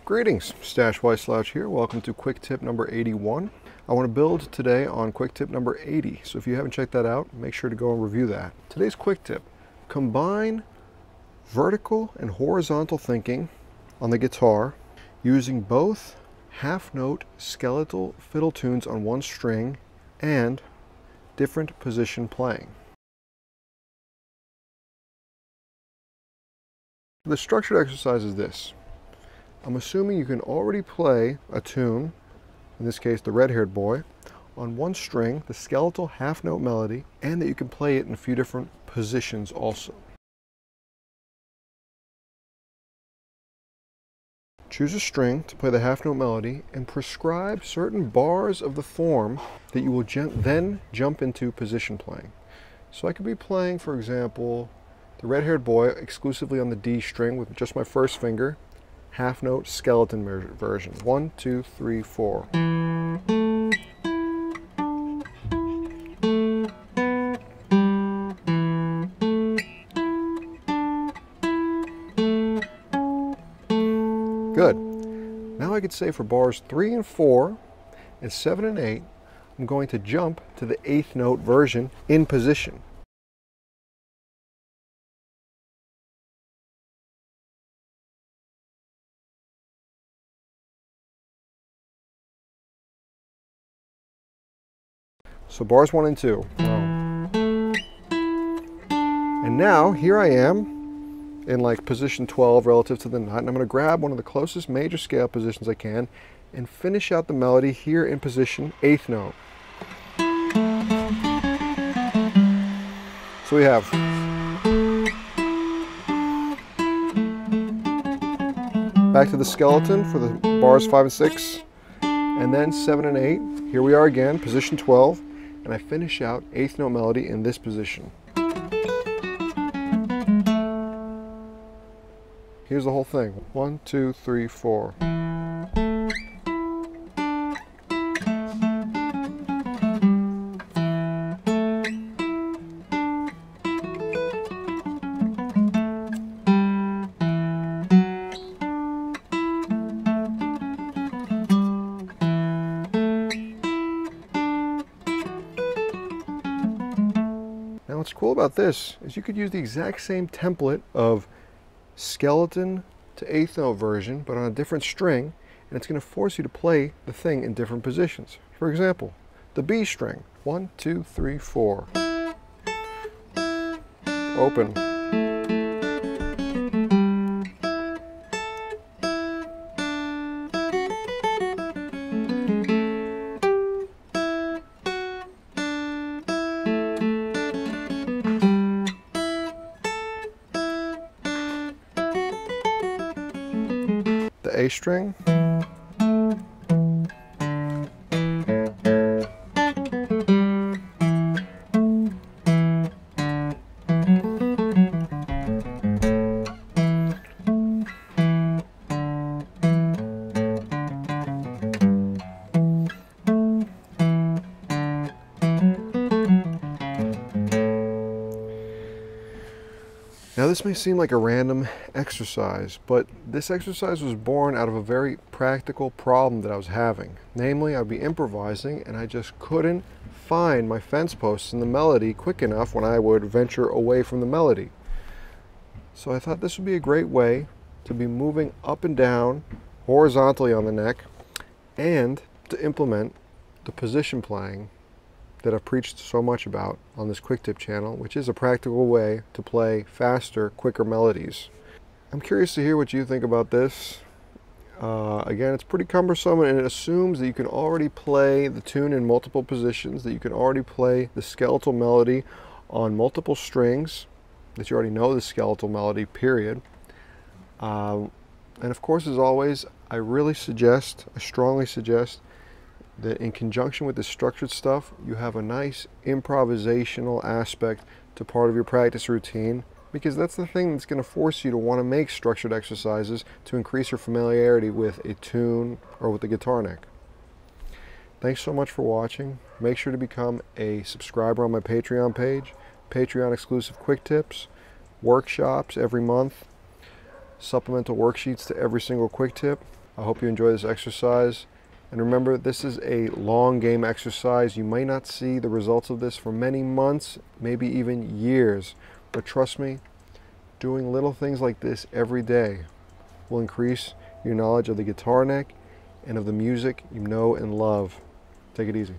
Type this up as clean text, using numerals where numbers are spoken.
Greetings, Stash Wyslouch here. Welcome to quick tip number 81. I want to build today on quick tip number 80. So if you haven't checked that out, make sure to go and review that. Today's quick tip: combine vertical and horizontal thinking on the guitar using both half-note skeletal fiddle tunes on one string and different position playing. The structured exercise is this. I'm assuming you can already play a tune, in this case the Red-Haired Boy, on one string, the skeletal half-note melody, and that you can play it in a few different positions also. Choose a string to play the half-note melody and prescribe certain bars of the form that you will then jump into position playing. So I could be playing, for example, the Red-Haired Boy exclusively on the D string with just my first finger, half-note skeleton version. 1, 2, 3, 4. Good. Now I could say for bars 3 and 4 and 7 and 8, I'm going to jump to the 8th note version in position. So bars 1 and 2. And now here I am in like position 12 relative to the nut, and I'm going to grab one of the closest major scale positions I can and finish out the melody here in position 8th note. So we have back to the skeleton for the bars 5 and 6, and then 7 and 8. Here we are again, position 12. And I finish out 8th note melody in this position. Here's the whole thing. 1, 2, 3, 4. Now what's cool about this is you could use the exact same template of skeleton to 8th note version, but on a different string, and it's going to force you to play the thing in different positions. For example, the B string. 1, 2, 3, 4. Open. The A string. Now this may seem like a random exercise, but this exercise was born out of a very practical problem that I was having. Namely, I'd be improvising and I just couldn't find my fence posts in the melody quick enough when I would venture away from the melody. So I thought this would be a great way to be moving up and down horizontally on the neck and to implement the position playing that I've preached so much about on this quick tip channel, which is a practical way to play faster, quicker melodies. I'm curious to hear what you think about this. Again, it's pretty cumbersome, and it assumes that you can already play the tune in multiple positions, that you can already play the skeletal melody on multiple strings, that you already know the skeletal melody, period. And of course, as always, I strongly suggest that in conjunction with the structured stuff, you have a nice improvisational aspect to part of your practice routine, because that's the thing that's going to force you to want to make structured exercises to increase your familiarity with a tune or with the guitar neck. Thanks so much for watching. Make sure to become a subscriber on my Patreon page. Patreon exclusive quick tips, workshops every month, supplemental worksheets to every single quick tip, I hope you enjoy this exercise. And remember, this is a long game exercise. You might not see the results of this for many months, maybe even years. But trust me, doing little things like this every day will increase your knowledge of the guitar neck and of the music you know and love. Take it easy.